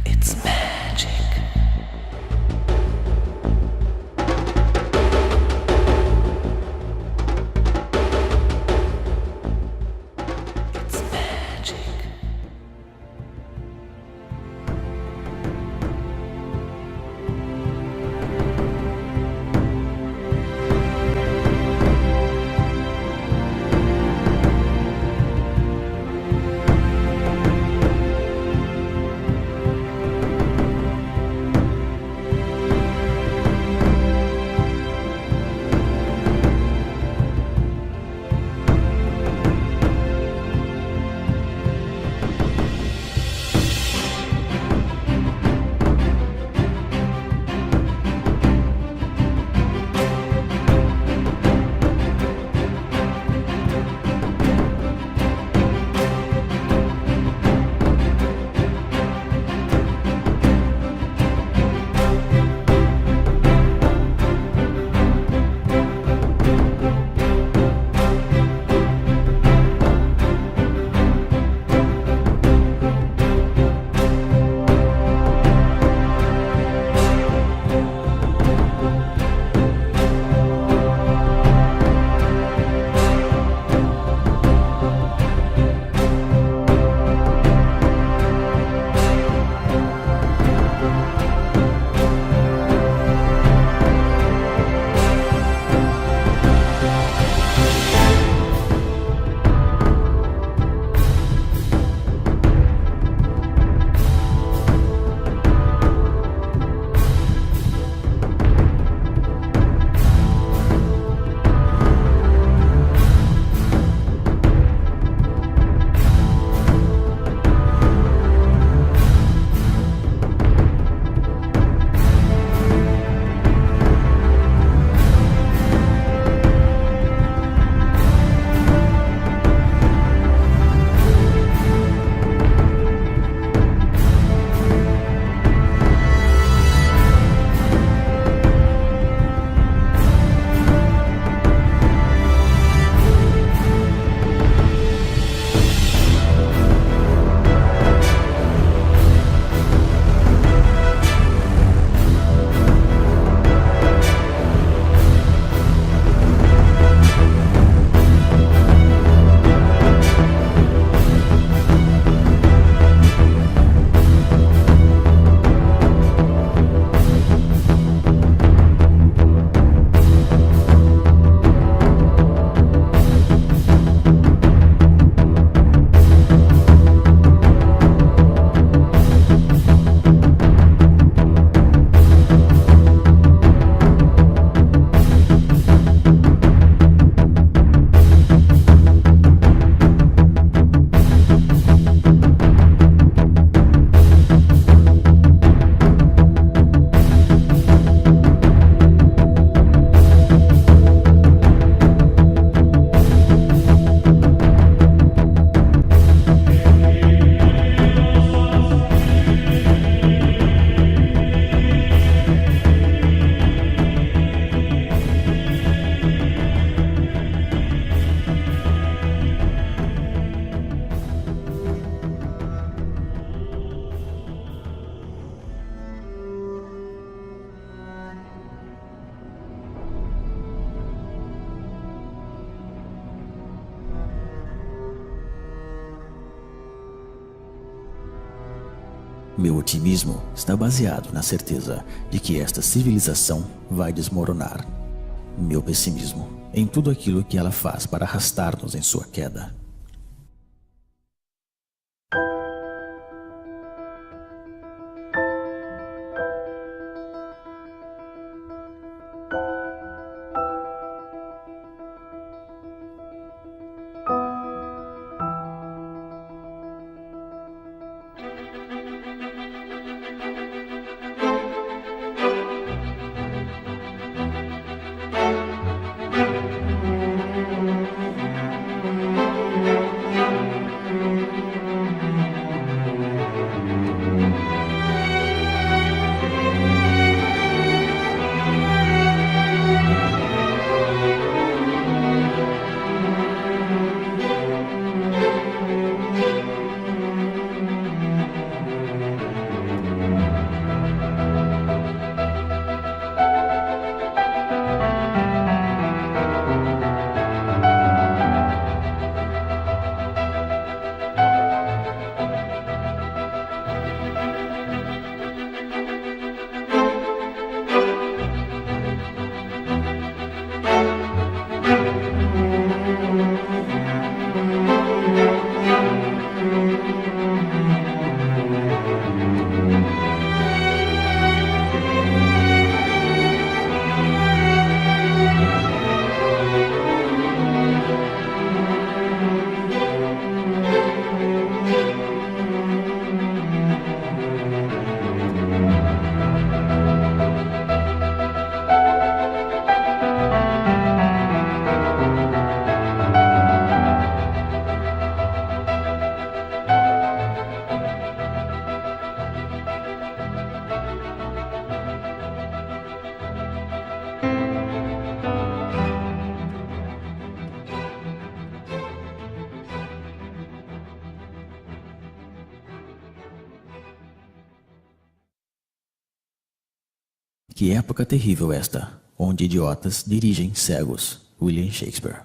It's magic. It's magic. Meu otimismo está baseado na certeza de que esta civilização vai desmoronar. Meu pessimismo em tudo aquilo que ela faz para arrastar-nos em sua queda. Que época terrível esta, onde idiotas dirigem cegos. William Shakespeare.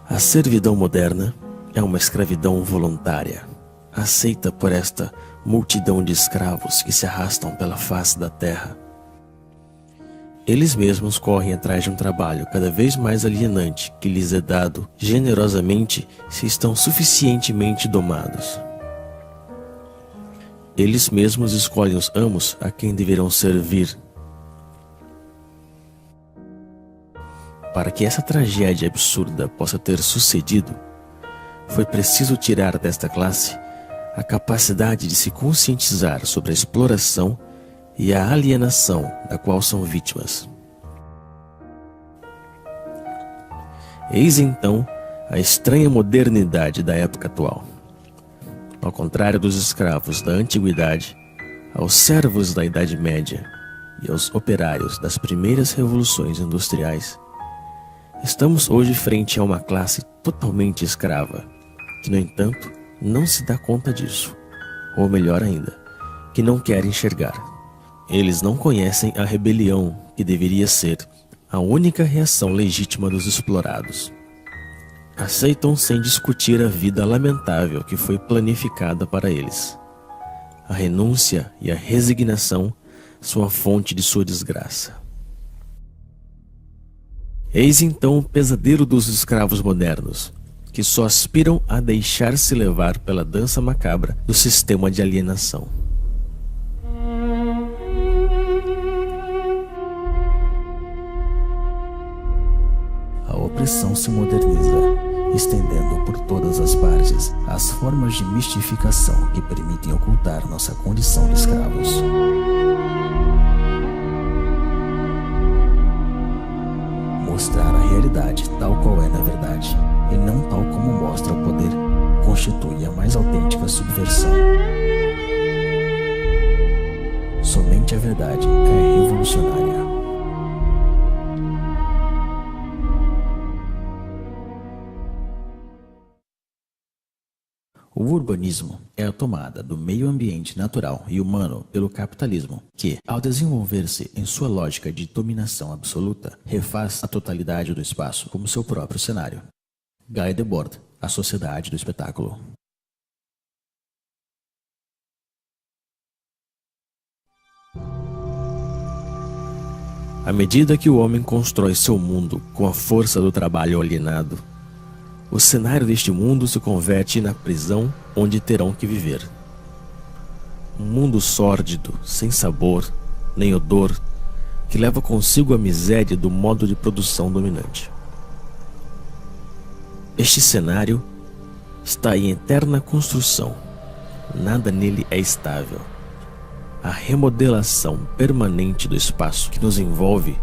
A servidão moderna é uma escravidão voluntária, aceita por esta multidão de escravos que se arrastam pela face da terra. Eles mesmos correm atrás de um trabalho cada vez mais alienante que lhes é dado generosamente se estão suficientemente domados. Eles mesmos escolhem os amos a quem deverão servir. Para que essa tragédia absurda possa ter sucedido, foi preciso tirar desta classe a capacidade de se conscientizar sobre a exploração e a alienação da qual são vítimas. Eis então a estranha modernidade da época atual. Ao contrário dos escravos da antiguidade, aos servos da Idade Média e aos operários das primeiras revoluções industriais, estamos hoje frente a uma classe totalmente escrava, que, no entanto, não se dá conta disso, ou melhor ainda, que não quer enxergar. Eles não conhecem a rebelião que deveria ser a única reação legítima dos explorados. Aceitam sem discutir a vida lamentável que foi planificada para eles. A renúncia e a resignação são a fonte de sua desgraça. Eis então o pesadelo dos escravos modernos, que só aspiram a deixar-se levar pela dança macabra do sistema de alienação. A opressão se moderniza, estendendo por todas as partes as formas de mistificação que permitem ocultar nossa condição de escravos. Mostrar a realidade tal qual é na verdade, e não tal como mostra o poder, constitui a mais autêntica subversão. Somente a verdade é revolucionária. O urbanismo é a tomada do meio ambiente natural e humano pelo capitalismo, que, ao desenvolver-se em sua lógica de dominação absoluta, refaz a totalidade do espaço como seu próprio cenário. Guy Debord, A Sociedade do Espetáculo. À medida que o homem constrói seu mundo com a força do trabalho alienado, o cenário deste mundo se converte na prisão onde terão que viver. Um mundo sórdido, sem sabor, nem odor, que leva consigo a miséria do modo de produção dominante. Este cenário está em eterna construção. Nada nele é estável. A remodelação permanente do espaço que nos envolve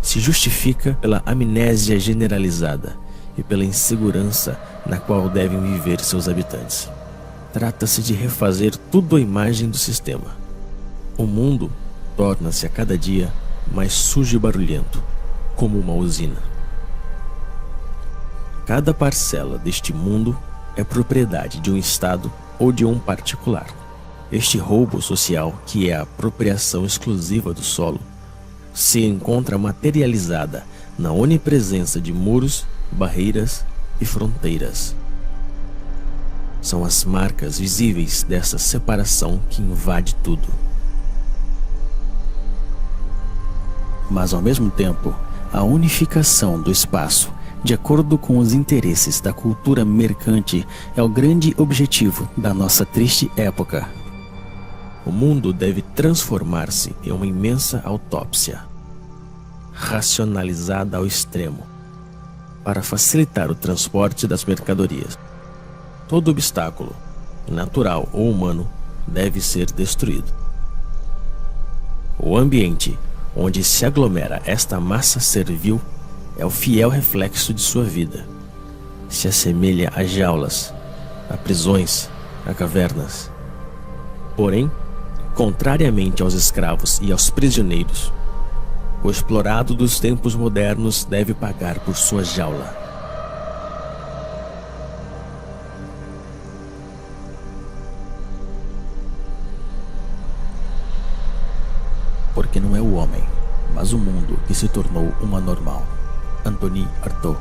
se justifica pela amnésia generalizada e pela insegurança na qual devem viver seus habitantes. Trata-se de refazer tudo à imagem do sistema. O mundo torna-se a cada dia mais sujo e barulhento, como uma usina. Cada parcela deste mundo é propriedade de um Estado ou de um particular. Este roubo social, que é a apropriação exclusiva do solo, se encontra materializada na onipresença de muros, barreiras e fronteiras. São as marcas visíveis dessa separação que invade tudo. Mas ao mesmo tempo, a unificação do espaço, de acordo com os interesses da cultura mercante, é o grande objetivo da nossa triste época. O mundo deve transformar-se em uma imensa autópsia, racionalizada ao extremo, para facilitar o transporte das mercadorias. Todo obstáculo, natural ou humano, deve ser destruído. O ambiente onde se aglomera esta massa servil é o fiel reflexo de sua vida. Se assemelha a jaulas, a prisões, a cavernas. Porém, contrariamente aos escravos e aos prisioneiros, o explorado dos tempos modernos deve pagar por sua jaula. mas o mundo que se tornou uma normal. Anthony Artaud.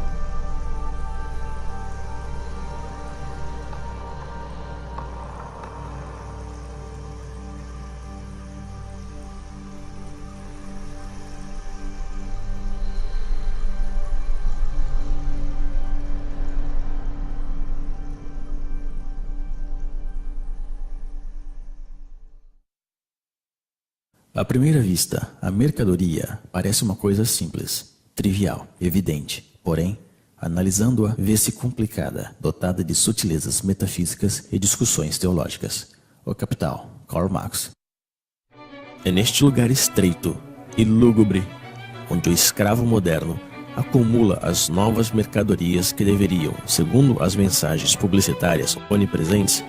À primeira vista, a mercadoria parece uma coisa simples, trivial, evidente. Porém, analisando-a, vê-se complicada, dotada de sutilezas metafísicas e discussões teológicas. O Capital, Karl Marx. É neste lugar estreito e lúgubre, onde o escravo moderno acumula as novas mercadorias que deveriam, segundo as mensagens publicitárias onipresentes,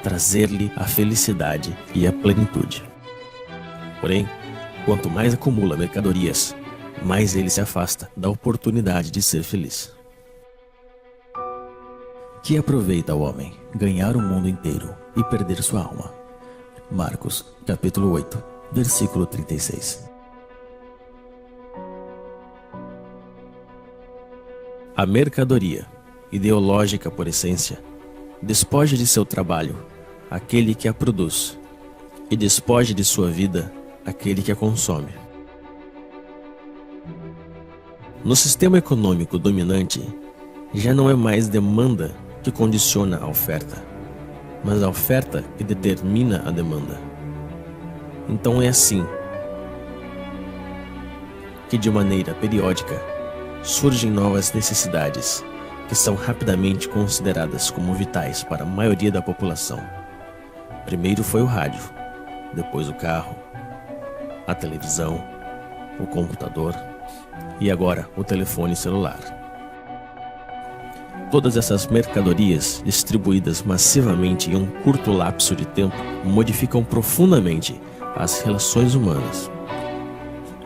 trazer-lhe a felicidade e a plenitude. Porém, quanto mais acumula mercadorias, mais ele se afasta da oportunidade de ser feliz. Que aproveita o homem ganhar o mundo inteiro e perder sua alma? Marcos, capítulo 8, versículo 36. A mercadoria, ideológica por essência, despoja de seu trabalho aquele que a produz e despoja de sua vida aquele que a consome. No sistema econômico dominante, já não é mais demanda que condiciona a oferta, mas a oferta que determina a demanda. Então é assim que, de maneira periódica, surgem novas necessidades que são rapidamente consideradas como vitais para a maioria da população. Primeiro foi o rádio, depois o carro, a televisão, o computador e agora o telefone celular. Todas essas mercadorias, distribuídas massivamente em um curto lapso de tempo, modificam profundamente as relações humanas.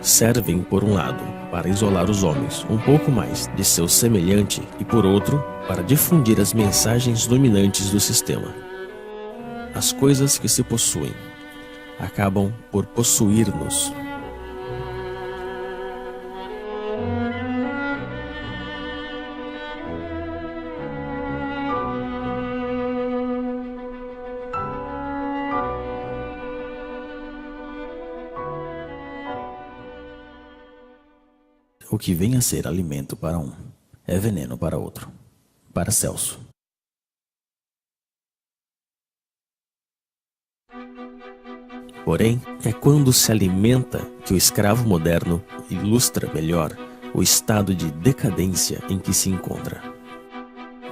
Servem, por um lado, para isolar os homens um pouco mais de seu semelhante e, por outro, para difundir as mensagens dominantes do sistema. As coisas que se possuem acabam por possuir-nos. O que vem a ser alimento para um é veneno para outro. Paracelso. Porém, é quando se alimenta que o escravo moderno ilustra melhor o estado de decadência em que se encontra.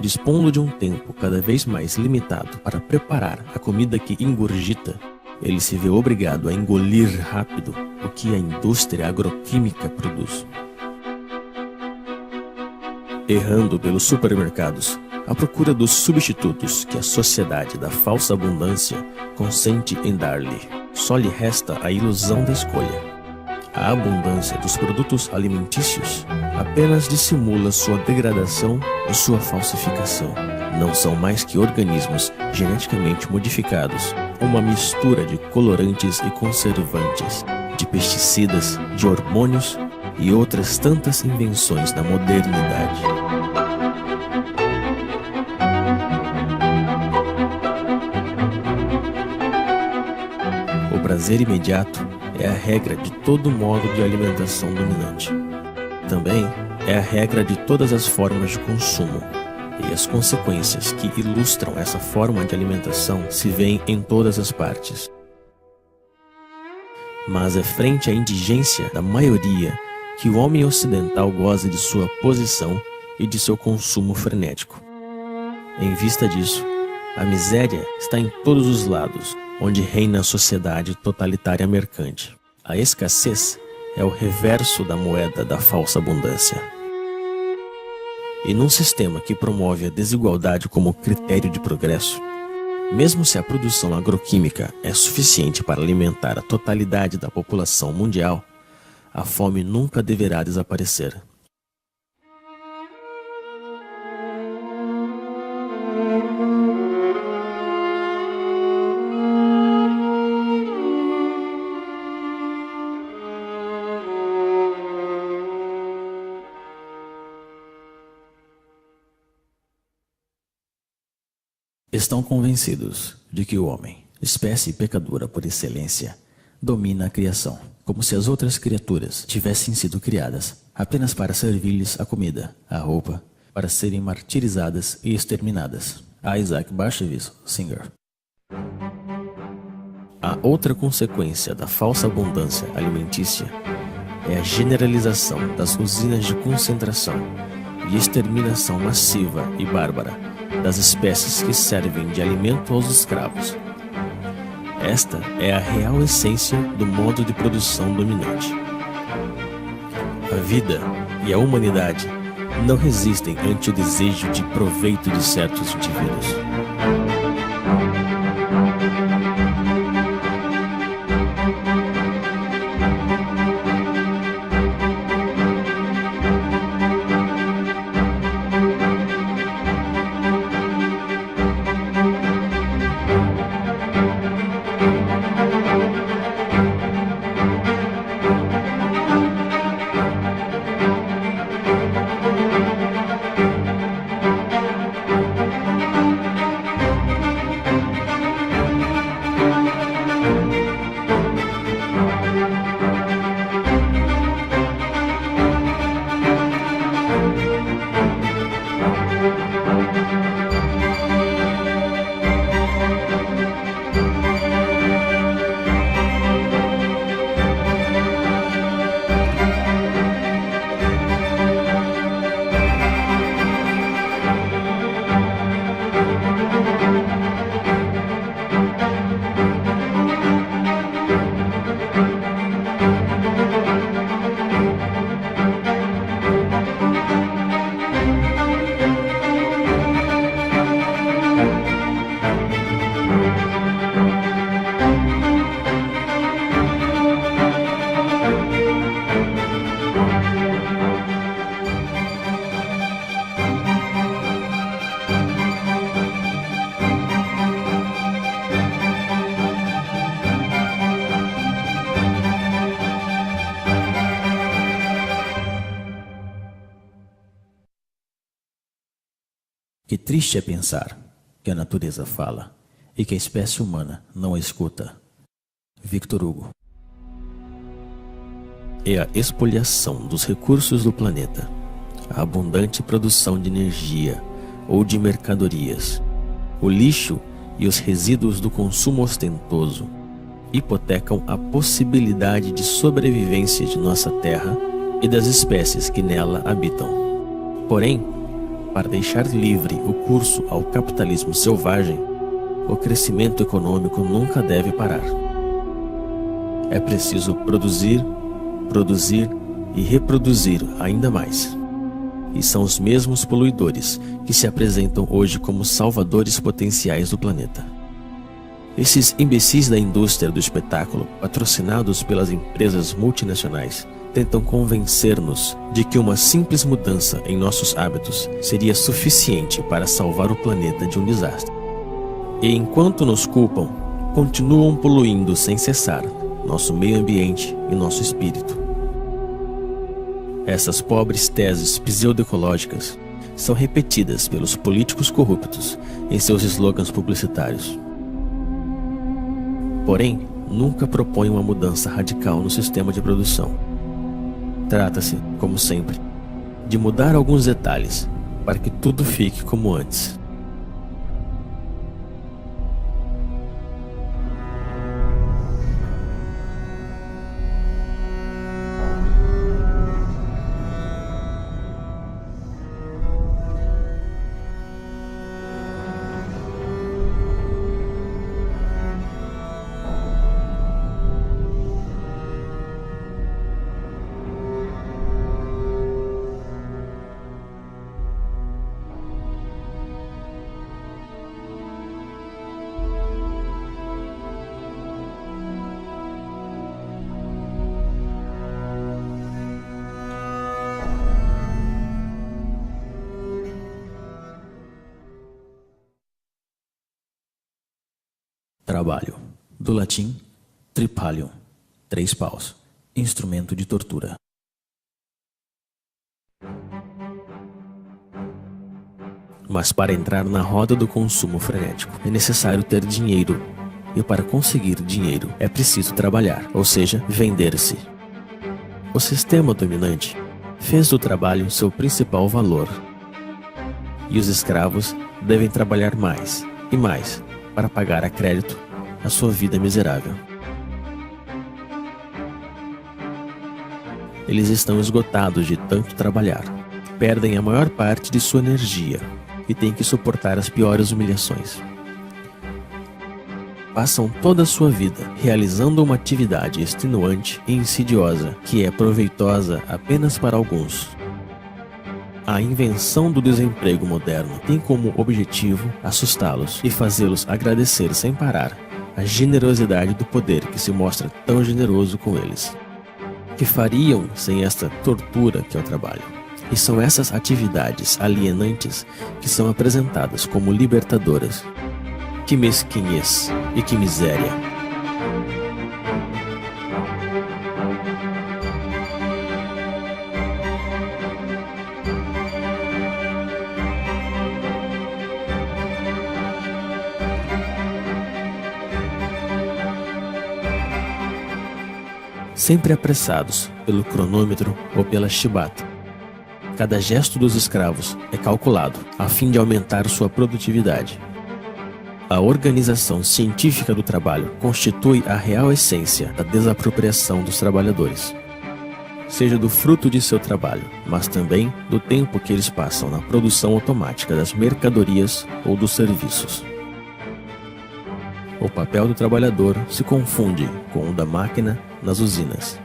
Dispondo de um tempo cada vez mais limitado para preparar a comida que ingurgita, ele se vê obrigado a engolir rápido o que a indústria agroquímica produz. Errando pelos supermercados, à procura dos substitutos que a sociedade da falsa abundância consente em dar-lhe, só lhe resta a ilusão da escolha. A abundância dos produtos alimentícios apenas dissimula sua degradação e sua falsificação. Não são mais que organismos geneticamente modificados, uma mistura de colorantes e conservantes, de pesticidas, de hormônios e outras tantas invenções da modernidade. O prazer imediato é a regra de todo modo de alimentação dominante. Também é a regra de todas as formas de consumo, e as consequências que ilustram essa forma de alimentação se veem em todas as partes. Mas é frente à indigência da maioria que o homem ocidental goza de sua posição e de seu consumo frenético. Em vista disso, a miséria está em todos os lados, onde reina a sociedade totalitária mercante. A escassez é o reverso da moeda da falsa abundância. E num sistema que promove a desigualdade como critério de progresso, mesmo se a produção agroquímica é suficiente para alimentar a totalidade da população mundial, a fome nunca deverá desaparecer. Estão convencidos de que o homem, espécie pecadora por excelência, domina a criação, como se as outras criaturas tivessem sido criadas apenas para servir-lhes a comida, a roupa, para serem martirizadas e exterminadas. Isaac Bashevis Singer. A outra consequência da falsa abundância alimentícia é a generalização das usinas de concentração e exterminação massiva e bárbara das espécies que servem de alimento aos escravos. Esta é a real essência do modo de produção dominante. A vida e a humanidade não resistem ante o desejo de proveito de certos indivíduos. Que triste é pensar que a natureza fala e que a espécie humana não a escuta. Victor Hugo. É a expoliação dos recursos do planeta, a abundante produção de energia ou de mercadorias, o lixo e os resíduos do consumo ostentoso hipotecam a possibilidade de sobrevivência de nossa Terra e das espécies que nela habitam. Porém, para deixar livre o curso ao capitalismo selvagem, o crescimento econômico nunca deve parar. É preciso produzir, produzir e reproduzir ainda mais. E são os mesmos poluidores que se apresentam hoje como salvadores potenciais do planeta. Esses imbecis da indústria do espetáculo, patrocinados pelas empresas multinacionais, tentam convencer-nos de que uma simples mudança em nossos hábitos seria suficiente para salvar o planeta de um desastre. E enquanto nos culpam, continuam poluindo sem cessar nosso meio ambiente e nosso espírito. Essas pobres teses pseudoecológicas são repetidas pelos políticos corruptos em seus slogans publicitários. Porém, nunca propõem uma mudança radical no sistema de produção. Trata-se, como sempre, de mudar alguns detalhes para que tudo fique como antes. Trabalho. Do latim, tripalium, 3 paus, instrumento de tortura. Mas para entrar na roda do consumo frenético, é necessário ter dinheiro. E para conseguir dinheiro, é preciso trabalhar, ou seja, vender-se. O sistema dominante fez do trabalho seu principal valor. E os escravos devem trabalhar mais e mais para pagar a crédito a sua vida miserável. Eles estão esgotados de tanto trabalhar, perdem a maior parte de sua energia e têm que suportar as piores humilhações. Passam toda a sua vida realizando uma atividade extenuante e insidiosa que é proveitosa apenas para alguns. A invenção do desemprego moderno tem como objetivo assustá-los e fazê-los agradecer sem parar a generosidade do poder que se mostra tão generoso com eles. Que fariam sem esta tortura que é o trabalho? E são essas atividades alienantes que são apresentadas como libertadoras. Que mesquinhez e que miséria! Sempre apressados pelo cronômetro ou pela chibata. Cada gesto dos escravos é calculado a fim de aumentar sua produtividade. A organização científica do trabalho constitui a real essência da desapropriação dos trabalhadores, seja do fruto de seu trabalho, mas também do tempo que eles passam na produção automática das mercadorias ou dos serviços. O papel do trabalhador se confunde com o da máquina nas usinas,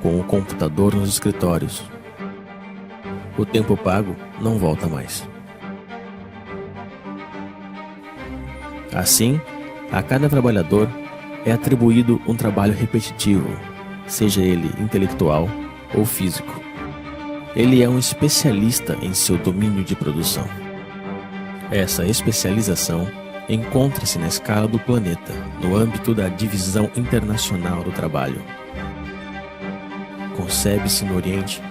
com o computador nos escritórios. O tempo pago não volta mais. Assim, a cada trabalhador é atribuído um trabalho repetitivo, seja ele intelectual ou físico. Ele é um especialista em seu domínio de produção. Essa especialização encontra-se na escala do planeta, no âmbito da Divisão Internacional do Trabalho. Concebe-se no Oriente,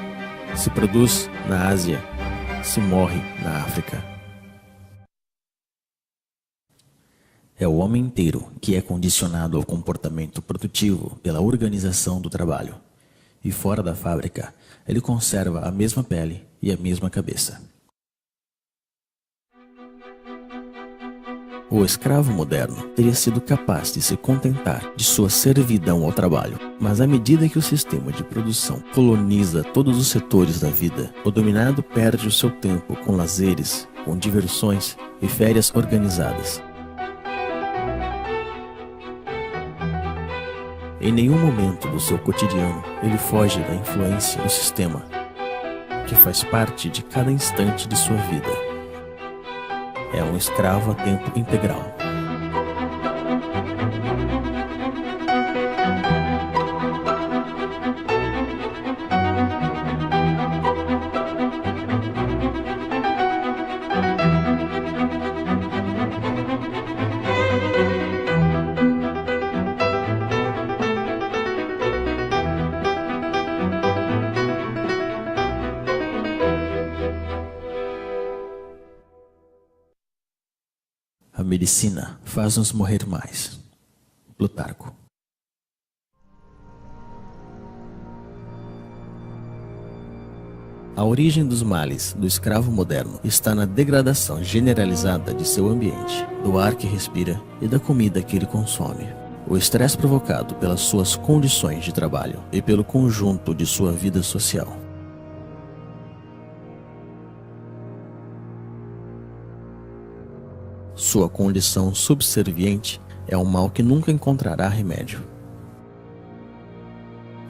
se produz na Ásia, se morre na África. É o homem inteiro que é condicionado ao comportamento produtivo pela organização do trabalho. E fora da fábrica, ele conserva a mesma pele e a mesma cabeça. O escravo moderno teria sido capaz de se contentar de sua servidão ao trabalho, mas à medida que o sistema de produção coloniza todos os setores da vida, o dominado perde o seu tempo com lazeres, com diversões e férias organizadas. Em nenhum momento do seu cotidiano ele foge da influência do sistema, que faz parte de cada instante de sua vida. É um escravo a tempo integral. A medicina faz-nos morrer mais. Plutarco. A origem dos males do escravo moderno está na degradação generalizada de seu ambiente, do ar que respira e da comida que ele consome. O estresse provocado pelas suas condições de trabalho e pelo conjunto de sua vida social. Sua condição subserviente é um mal que nunca encontrará remédio.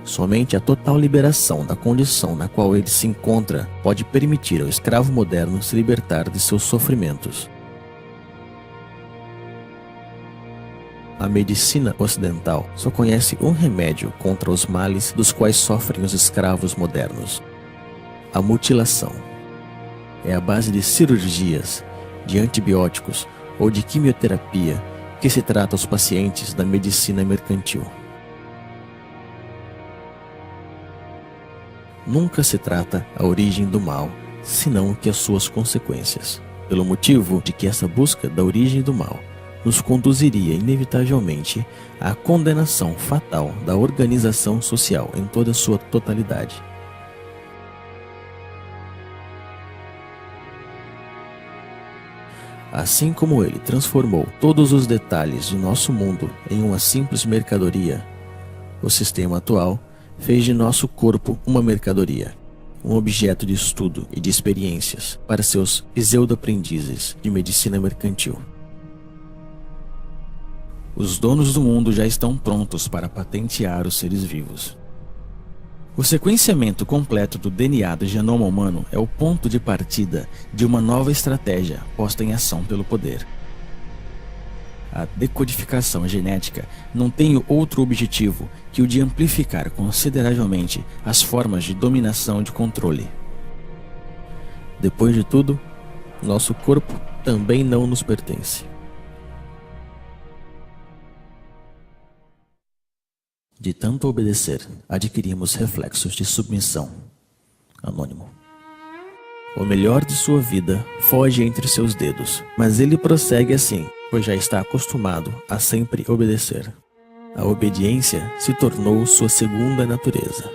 Somente a total liberação da condição na qual ele se encontra pode permitir ao escravo moderno se libertar de seus sofrimentos. A medicina ocidental só conhece um remédio contra os males dos quais sofrem os escravos modernos: a mutilação. É a base de cirurgias, de antibióticos ou de quimioterapia que se trata aos pacientes da medicina mercantil. Nunca se trata a origem do mal, senão que as suas consequências. pelo motivo de que essa busca da origem do mal nos conduziria inevitavelmente à condenação fatal da organização social em toda a sua totalidade. Assim como ele transformou todos os detalhes de nosso mundo em uma simples mercadoria, o sistema atual fez de nosso corpo uma mercadoria, um objeto de estudo e de experiências para seus pseudo-aprendizes de medicina mercantil. Os donos do mundo já estão prontos para patentear os seres vivos. O sequenciamento completo do DNA do genoma humano é o ponto de partida de uma nova estratégia posta em ação pelo poder. A decodificação genética não tem outro objetivo que o de amplificar consideravelmente as formas de dominação e de controle. Depois de tudo, nosso corpo também não nos pertence. De tanto obedecer, adquirimos reflexos de submissão. Anônimo. O melhor de sua vida foge entre seus dedos, mas ele prossegue assim, pois já está acostumado a sempre obedecer. A obediência se tornou sua segunda natureza.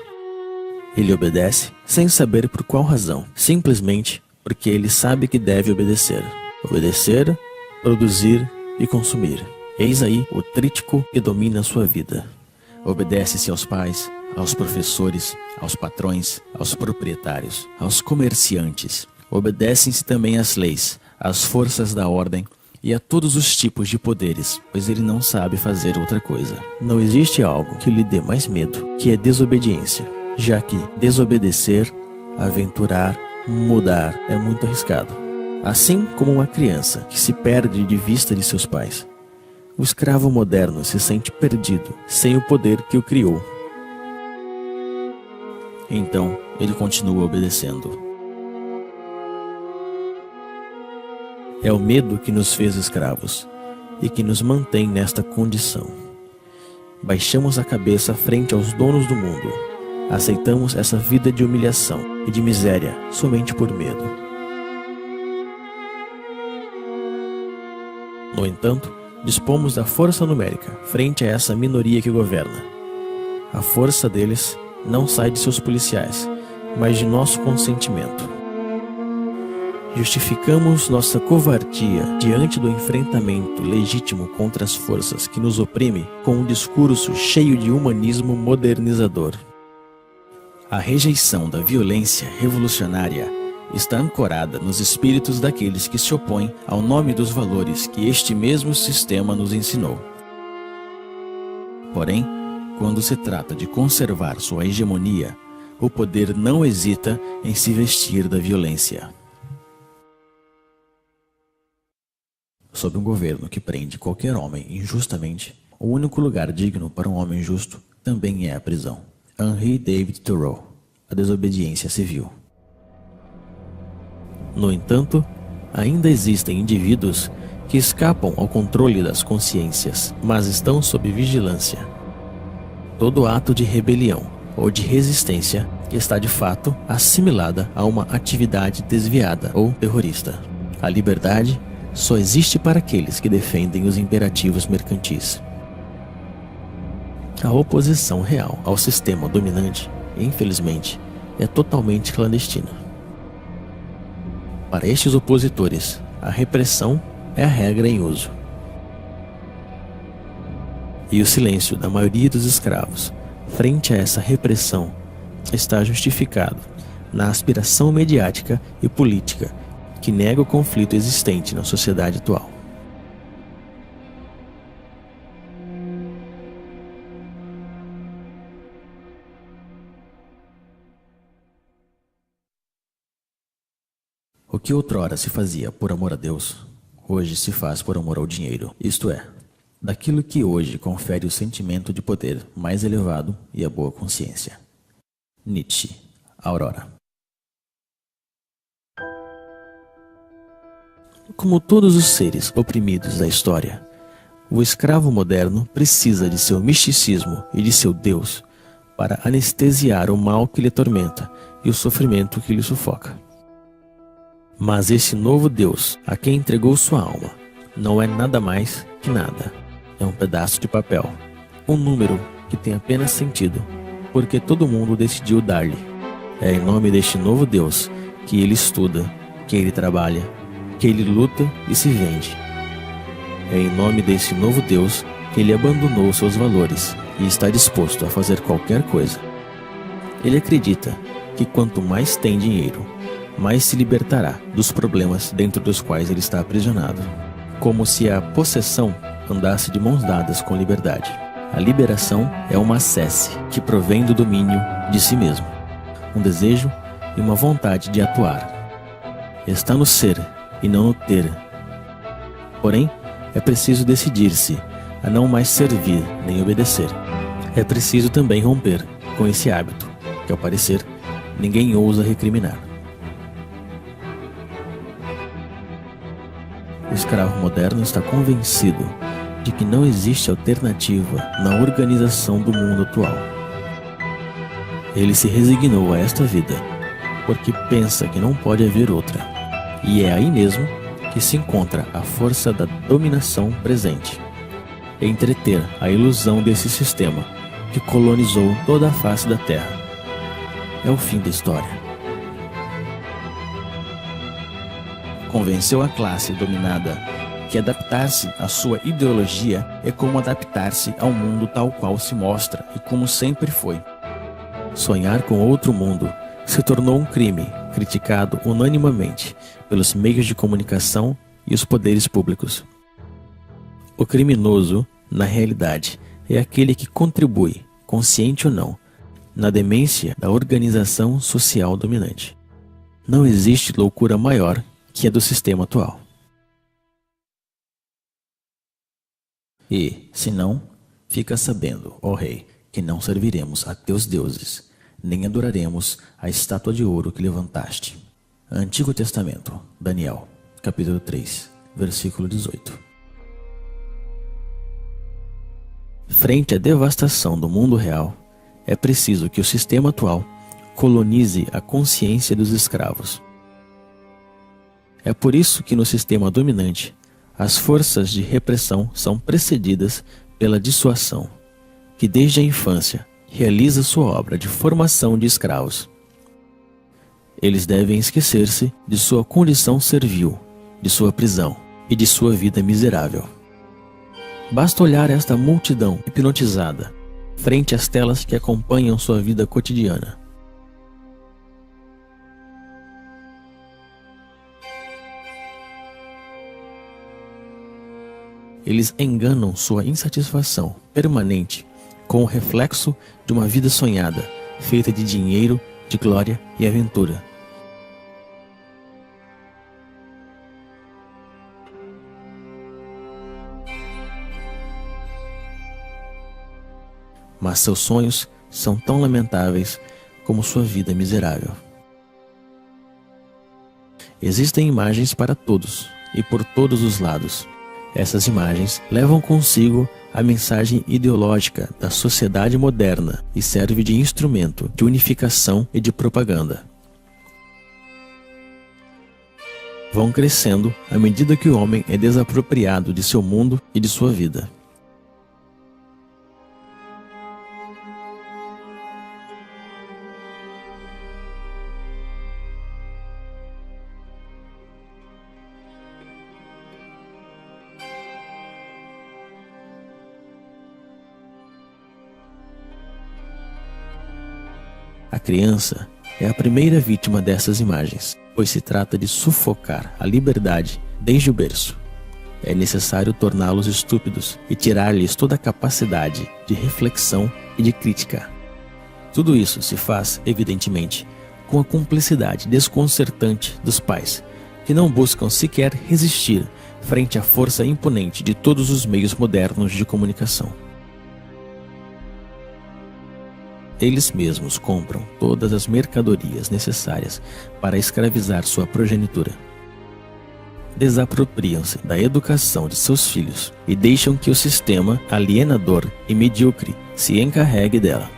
Ele obedece sem saber por qual razão, simplesmente porque ele sabe que deve obedecer. Obedecer, produzir e consumir. Eis aí o trítico que domina sua vida. Obedece-se aos pais, aos professores, aos patrões, aos proprietários, aos comerciantes. Obedecem-se também às leis, às forças da ordem e a todos os tipos de poderes, pois ele não sabe fazer outra coisa. Não existe algo que lhe dê mais medo que a desobediência, já que desobedecer, aventurar, mudar é muito arriscado. Assim como uma criança que se perde de vista de seus pais. O escravo moderno se sente perdido, sem o poder que o criou. Então, ele continua obedecendo. É o medo que nos fez escravos e que nos mantém nesta condição. Baixamos a cabeça frente aos donos do mundo. Aceitamos essa vida de humilhação e de miséria somente por medo. No entanto, dispomos da força numérica frente a essa minoria que governa. A força deles não sai de seus policiais, mas de nosso consentimento. Justificamos nossa covardia diante do enfrentamento legítimo contra as forças que nos oprimem com um discurso cheio de humanismo modernizador. A rejeição da violência revolucionária está ancorada nos espíritos daqueles que se opõem ao nome dos valores que este mesmo sistema nos ensinou. Porém, quando se trata de conservar sua hegemonia, o poder não hesita em se vestir da violência. Sob um governo que prende qualquer homem injustamente, o único lugar digno para um homem justo também é a prisão. Henry David Thoreau, A Desobediência Civil. No entanto, ainda existem indivíduos que escapam ao controle das consciências, mas estão sob vigilância. Todo ato de rebelião ou de resistência está de fato assimilada a uma atividade desviada ou terrorista. A liberdade só existe para aqueles que defendem os imperativos mercantis. A oposição real ao sistema dominante, infelizmente, é totalmente clandestina. Para estes opositores, a repressão é a regra em uso. E o silêncio da maioria dos escravos frente a essa repressão está justificado na aspiração mediática e política que nega o conflito existente na sociedade atual. O que outrora se fazia por amor a Deus, hoje se faz por amor ao dinheiro, isto é, daquilo que hoje confere o sentimento de poder mais elevado e a boa consciência. Nietzsche, Aurora. Como todos os seres oprimidos da história, o escravo moderno precisa de seu misticismo e de seu Deus para anestesiar o mal que lhe atormenta e o sofrimento que lhe sufoca. Mas esse novo Deus, a quem entregou sua alma, não é nada mais que nada. É um pedaço de papel, um número que tem apenas sentido, porque todo mundo decidiu dar-lhe. É em nome deste novo Deus que ele estuda, que ele trabalha, que ele luta e se vende. É em nome desse novo Deus que ele abandonou seus valores e está disposto a fazer qualquer coisa. Ele acredita que quanto mais tem dinheiro, mais se libertará dos problemas dentro dos quais ele está aprisionado. Como se a possessão andasse de mãos dadas com liberdade. A liberação é uma sesse que provém do domínio de si mesmo, um desejo e uma vontade de atuar. Está no ser e não no ter. Porém, é preciso decidir-se a não mais servir nem obedecer. É preciso também romper com esse hábito, que ao parecer ninguém ousa recriminar. O escravo moderno está convencido de que não existe alternativa na organização do mundo atual. Ele se resignou a esta vida porque pensa que não pode haver outra, e é aí mesmo que se encontra a força da dominação presente. Entreter a ilusão desse sistema que colonizou toda a face da Terra. É o fim da história. Convenceu a classe dominada que adaptar-se à sua ideologia é como adaptar-se ao mundo tal qual se mostra e como sempre foi. Sonhar com outro mundo se tornou um crime, criticado unanimemente pelos meios de comunicação e os poderes públicos. O criminoso, na realidade, é aquele que contribui, consciente ou não, na demência da organização social dominante. Não existe loucura maior que a do sistema atual. E, se não, fica sabendo, ó rei, que não serviremos a teus deuses, nem adoraremos a estátua de ouro que levantaste. Antigo Testamento, Daniel, capítulo 3, versículo 18. Frente à devastação do mundo real, é preciso que o sistema atual colonize a consciência dos escravos. É por isso que no sistema dominante, as forças de repressão são precedidas pela dissuasão, que desde a infância realiza sua obra de formação de escravos. Eles devem esquecer-se de sua condição servil, de sua prisão e de sua vida miserável. Basta olhar esta multidão hipnotizada frente às telas que acompanham sua vida cotidiana. Eles enganam sua insatisfação permanente com o reflexo de uma vida sonhada, feita de dinheiro, de glória e aventura. Mas seus sonhos são tão lamentáveis como sua vida miserável. Existem imagens para todos e por todos os lados. Essas imagens levam consigo a mensagem ideológica da sociedade moderna e serve de instrumento de unificação e de propaganda. Vão crescendo à medida que o homem é desapropriado de seu mundo e de sua vida. A criança é a primeira vítima dessas imagens, pois se trata de sufocar a liberdade desde o berço. É necessário torná-los estúpidos e tirar-lhes toda a capacidade de reflexão e de crítica. Tudo isso se faz, evidentemente, com a cumplicidade desconcertante dos pais, que não buscam sequer resistir frente à força imponente de todos os meios modernos de comunicação. Eles mesmos compram todas as mercadorias necessárias para escravizar sua progenitura. Desapropriam-se da educação de seus filhos e deixam que o sistema alienador e medíocre se encarregue dela.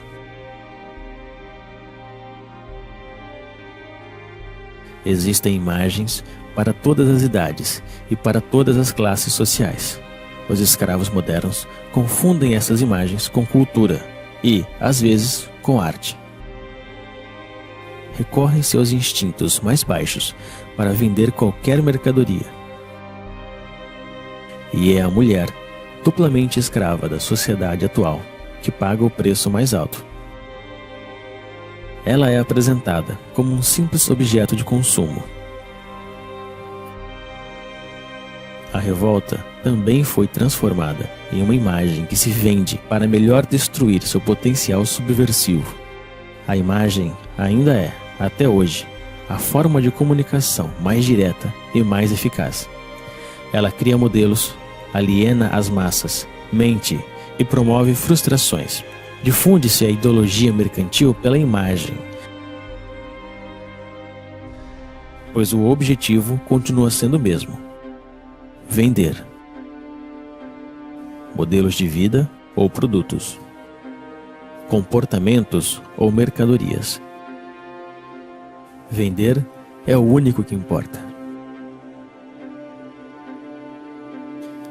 Existem imagens para todas as idades e para todas as classes sociais. Os escravos modernos confundem essas imagens com cultura e, às vezes, com arte. Recorrem seus instintos mais baixos para vender qualquer mercadoria. E é a mulher, duplamente escrava da sociedade atual, que paga o preço mais alto. Ela é apresentada como um simples objeto de consumo. A revolta também foi transformada em uma imagem que se vende para melhor destruir seu potencial subversivo. A imagem ainda é, até hoje, a forma de comunicação mais direta e mais eficaz. Ela cria modelos, aliena as massas, mente e promove frustrações. Difunde-se a ideologia mercantil pela imagem, pois o objetivo continua sendo o mesmo: vender. Modelos de vida ou produtos, comportamentos ou mercadorias. Vender é o único que importa.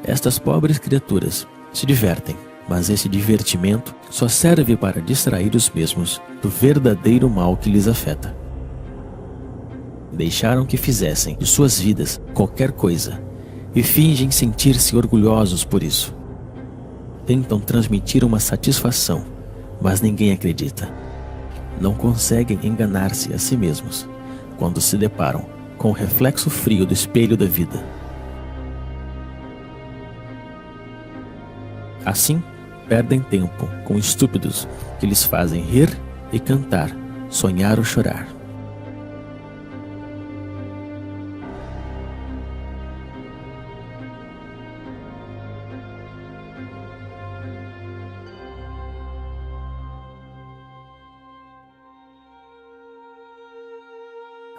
Estas pobres criaturas se divertem, mas esse divertimento só serve para distrair os mesmos do verdadeiro mal que lhes afeta. Deixaram que fizessem de suas vidas qualquer coisa e fingem sentir-se orgulhosos por isso. Tentam transmitir uma satisfação, mas ninguém acredita. Não conseguem enganar-se a si mesmos quando se deparam com o reflexo frio do espelho da vida. Assim, perdem tempo com estúpidos que lhes fazem rir e cantar, sonhar ou chorar.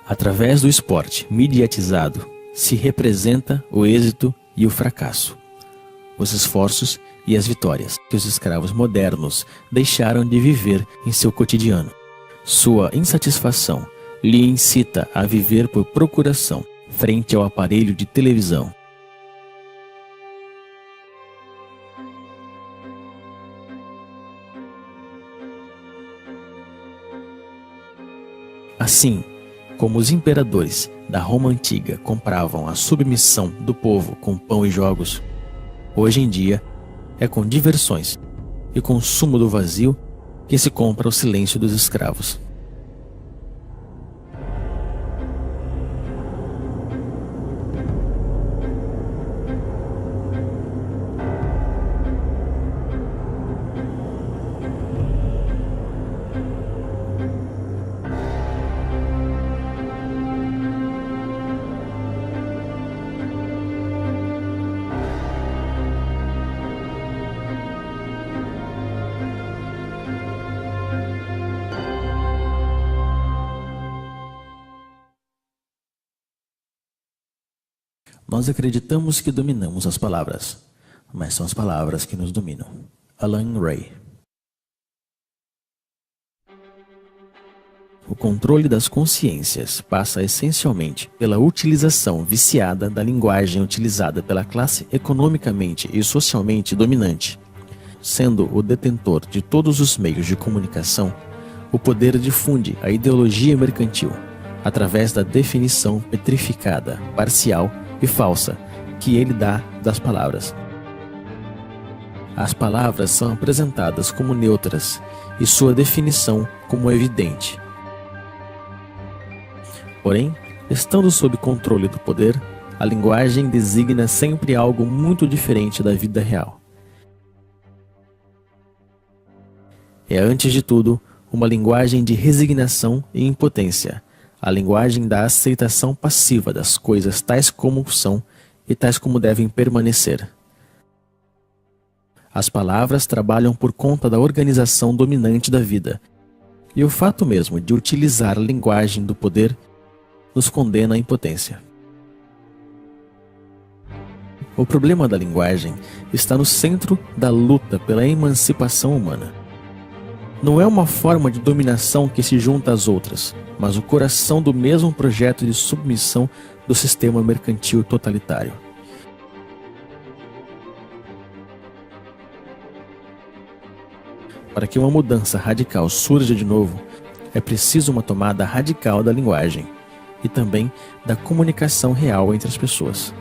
Através do esporte mediatizado, se representa o êxito e o fracasso, os esforços e as vitórias que os escravos modernos deixaram de viver em seu cotidiano. Sua insatisfação lhe incita a viver por procuração frente ao aparelho de televisão. Assim, como os imperadores da Roma antiga compravam a submissão do povo com pão e jogos, hoje em dia é com diversões e consumo do vazio que se compra o silêncio dos escravos. Nós acreditamos que dominamos as palavras, mas são as palavras que nos dominam. Alan Ray. O controle das consciências passa essencialmente pela utilização viciada da linguagem utilizada pela classe economicamente e socialmente dominante. Sendo o detentor de todos os meios de comunicação, o poder difunde a ideologia mercantil, através da definição petrificada, parcial e falsa que ele dá das palavras. As palavras são apresentadas como neutras e sua definição como evidente. Porém, estando sob controle do poder, a linguagem designa sempre algo muito diferente da vida real. É, antes de tudo, uma linguagem de resignação e impotência, a linguagem da aceitação passiva das coisas tais como são e tais como devem permanecer. As palavras trabalham por conta da organização dominante da vida, e o fato mesmo de utilizar a linguagem do poder nos condena à impotência. O problema da linguagem está no centro da luta pela emancipação humana. Não é uma forma de dominação que se junta às outras, mas o coração do mesmo projeto de submissão do sistema mercantil totalitário. Para que uma mudança radical surja de novo, é preciso uma tomada radical da linguagem e também da comunicação real entre as pessoas.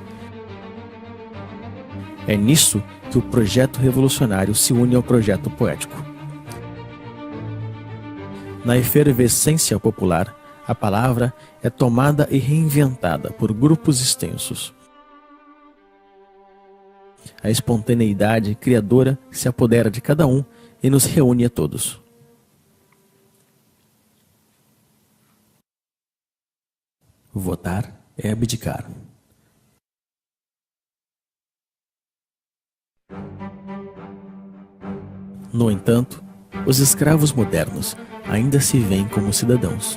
É nisso que o projeto revolucionário se une ao projeto poético. Na efervescência popular, a palavra é tomada e reinventada por grupos extensos. A espontaneidade criadora se apodera de cada um e nos reúne a todos. Votar é abdicar. No entanto, os escravos modernos ainda se veem como cidadãos.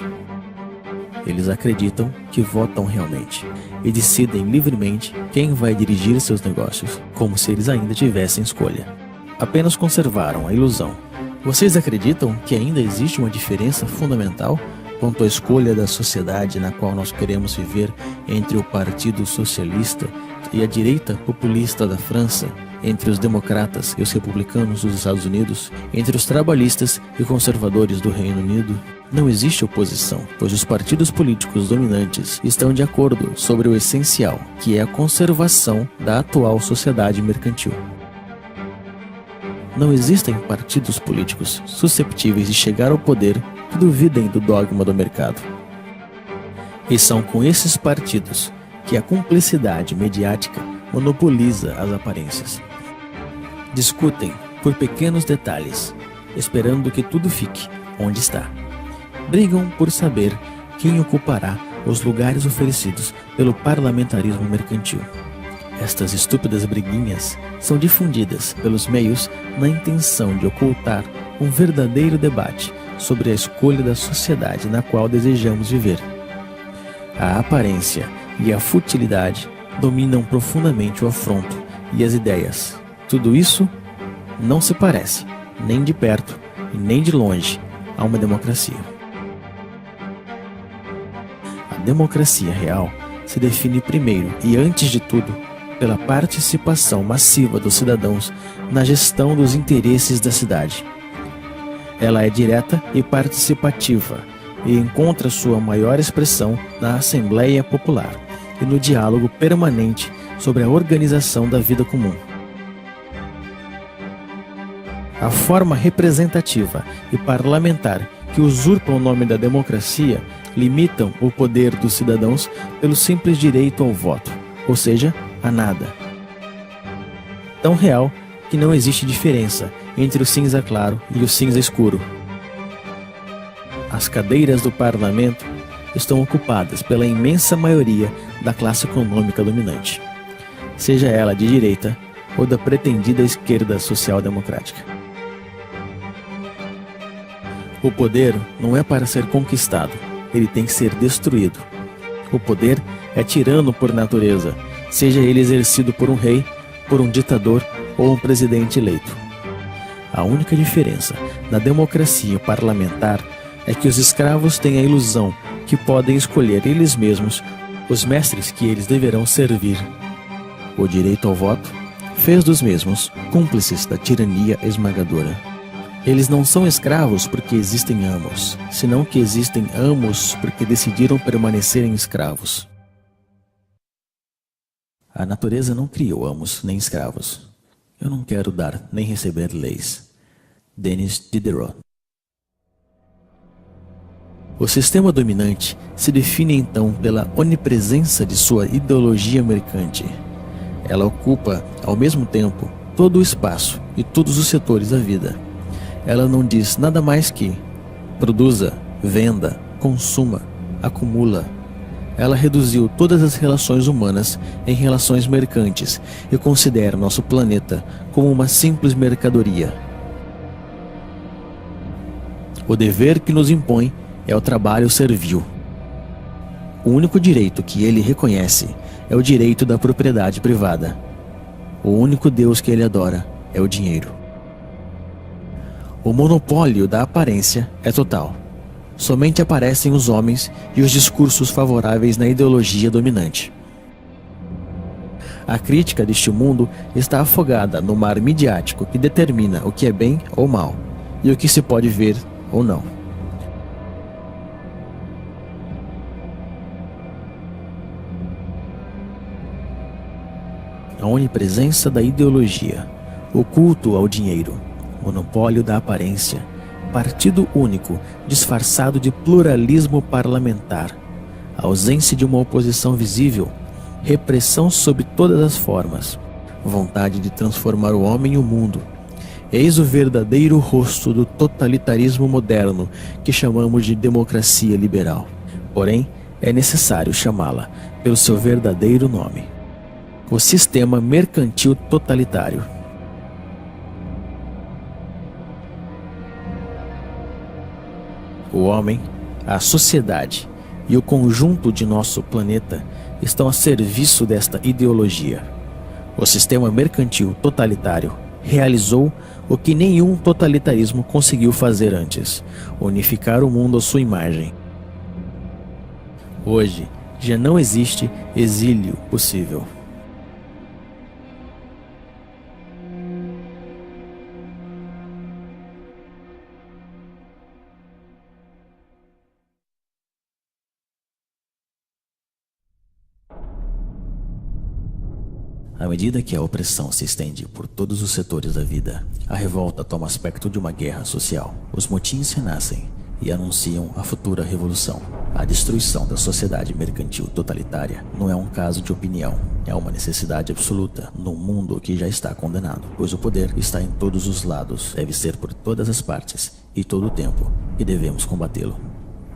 Eles acreditam que votam realmente e decidem livremente quem vai dirigir seus negócios, como se eles ainda tivessem escolha. Apenas conservaram a ilusão. Vocês acreditam que ainda existe uma diferença fundamental quanto à escolha da sociedade na qual nós queremos viver entre o Partido Socialista e a direita populista da França, entre os democratas e os republicanos dos Estados Unidos, entre os trabalhistas e conservadores do Reino Unido? Não existe oposição, pois os partidos políticos dominantes estão de acordo sobre o essencial, que é a conservação da atual sociedade mercantil. Não existem partidos políticos susceptíveis de chegar ao poder que duvidem do dogma do mercado. E são com esses partidos que a cumplicidade mediática monopoliza as aparências. Discutem por pequenos detalhes, esperando que tudo fique onde está. Brigam por saber quem ocupará os lugares oferecidos pelo parlamentarismo mercantil. Estas estúpidas briguinhas são difundidas pelos meios na intenção de ocultar um verdadeiro debate sobre a escolha da sociedade na qual desejamos viver. A aparência e a futilidade dominam profundamente o afronto e as ideias. Tudo isso não se parece, nem de perto e nem de longe, a uma democracia. A democracia real se define primeiro e antes de tudo pela participação massiva dos cidadãos na gestão dos interesses da cidade. Ela é direta e participativa e encontra sua maior expressão na Assembleia Popular e no diálogo permanente sobre a organização da vida comum. A forma representativa e parlamentar que usurpam o nome da democracia limitam o poder dos cidadãos pelo simples direito ao voto, ou seja, a nada. Tão real que não existe diferença entre o cinza claro e o cinza escuro. As cadeiras do parlamento estão ocupadas pela imensa maioria da classe econômica dominante, seja ela de direita ou da pretendida esquerda social-democrática. O poder não é para ser conquistado, ele tem que ser destruído. O poder é tirano por natureza, seja ele exercido por um rei, por um ditador ou um presidente eleito. A única diferença na democracia parlamentar é que os escravos têm a ilusão que podem escolher eles mesmos os mestres que eles deverão servir. O direito ao voto fez dos mesmos cúmplices da tirania esmagadora. Eles não são escravos porque existem amos, senão que existem amos porque decidiram permanecerem escravos. A natureza não criou amos nem escravos. Eu não quero dar nem receber leis. Denis Diderot. O sistema dominante se define então pela onipresença de sua ideologia mercante. Ela ocupa, ao mesmo tempo, todo o espaço e todos os setores da vida. Ela não diz nada mais que produza, venda, consuma, acumula. Ela reduziu todas as relações humanas em relações mercantes e considera nosso planeta como uma simples mercadoria. O dever que nos impõe é o trabalho servil. O único direito que ele reconhece é o direito da propriedade privada. O único Deus que ele adora é o dinheiro. O monopólio da aparência é total. Somente aparecem os homens e os discursos favoráveis na ideologia dominante. A crítica deste mundo está afogada no mar midiático que determina o que é bem ou mal, e o que se pode ver ou não. A onipresença da ideologia, o culto ao dinheiro, monopólio da aparência, partido único disfarçado de pluralismo parlamentar, ausência de uma oposição visível, repressão sob todas as formas, vontade de transformar o homem e o mundo. Eis o verdadeiro rosto do totalitarismo moderno que chamamos de democracia liberal. Porém, é necessário chamá-la pelo seu verdadeiro nome: o sistema mercantil totalitário. O homem, a sociedade e o conjunto de nosso planeta estão a serviço desta ideologia. O sistema mercantil totalitário realizou o que nenhum totalitarismo conseguiu fazer antes: unificar o mundo à sua imagem. Hoje, já não existe exílio possível. À medida que a opressão se estende por todos os setores da vida, a revolta toma aspecto de uma guerra social. Os motins renascem e anunciam a futura revolução. A destruição da sociedade mercantil totalitária não é um caso de opinião, é uma necessidade absoluta num mundo que já está condenado, pois o poder está em todos os lados, deve ser por todas as partes e todo o tempo, e devemos combatê-lo.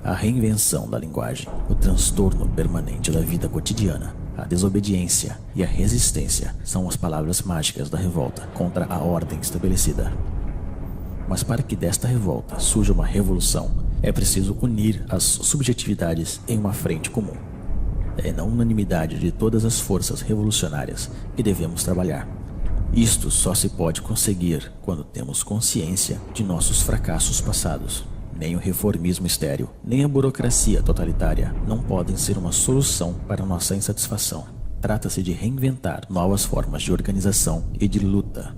A reinvenção da linguagem, o transtorno permanente da vida cotidiana, a desobediência e a resistência são as palavras mágicas da revolta contra a ordem estabelecida. Mas para que desta revolta surja uma revolução, é preciso unir as subjetividades em uma frente comum. É na unanimidade de todas as forças revolucionárias que devemos trabalhar. Isto só se pode conseguir quando temos consciência de nossos fracassos passados. Nem o reformismo estéril, nem a burocracia totalitária não podem ser uma solução para nossa insatisfação. Trata-se de reinventar novas formas de organização e de luta.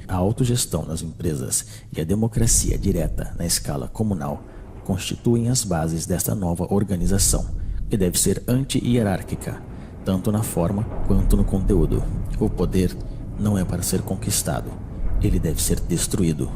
A autogestão nas empresas e a democracia direta na escala comunal constituem as bases desta nova organização, que deve ser anti-hierárquica, tanto na forma quanto no conteúdo. O poder não é para ser conquistado, ele deve ser destruído.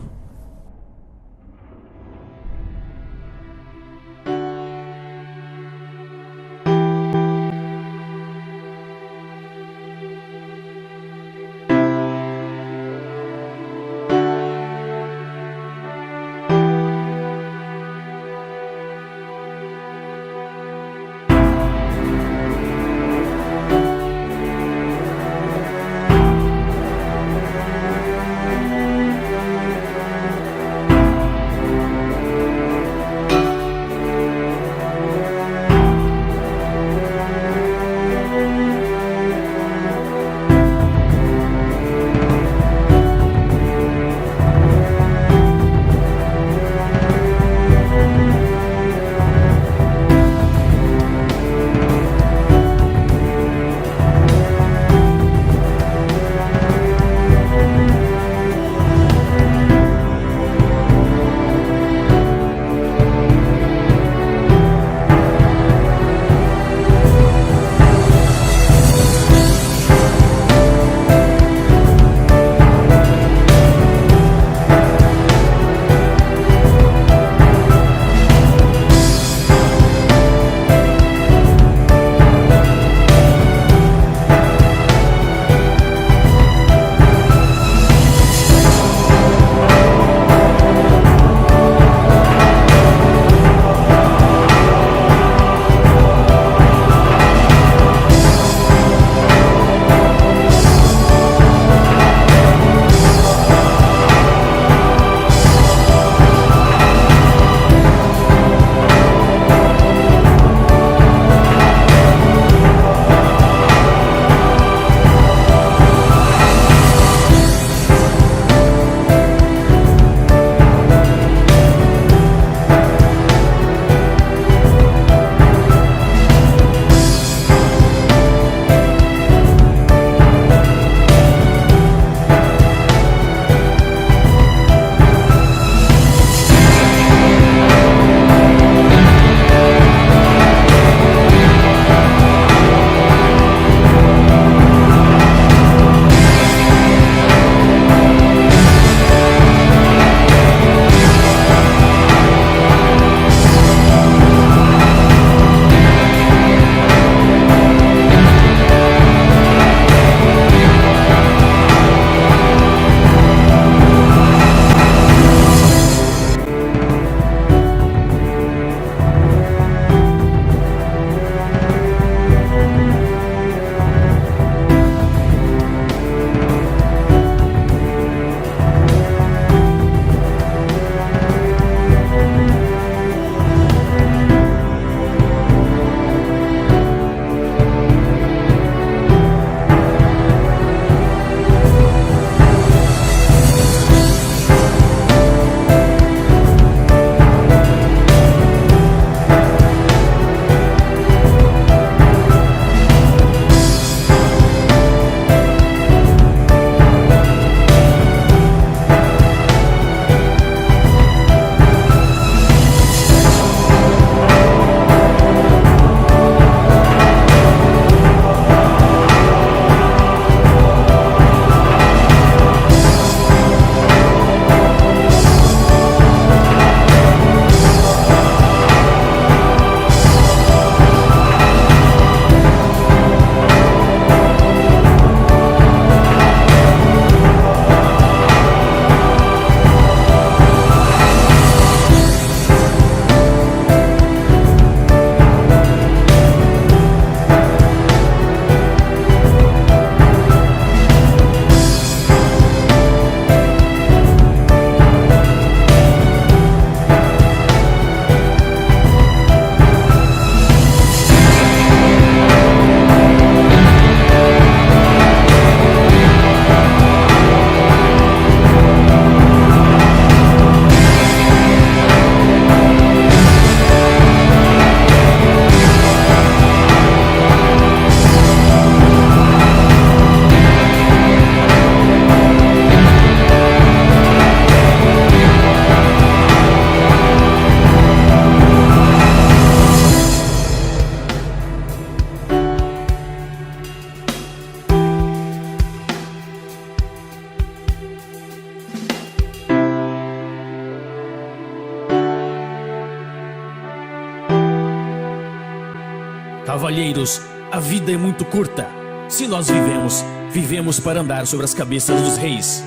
Cavalheiros, a vida é muito curta. Se nós vivemos, vivemos para andar sobre as cabeças dos reis.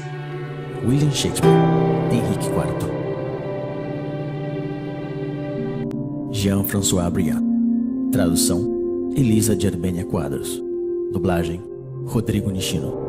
William Shakespeare, Henrique IV. Jean-François Briand. Tradução: Elisa de Arbênia Quadros. Dublagem: Rodrigo Nishino.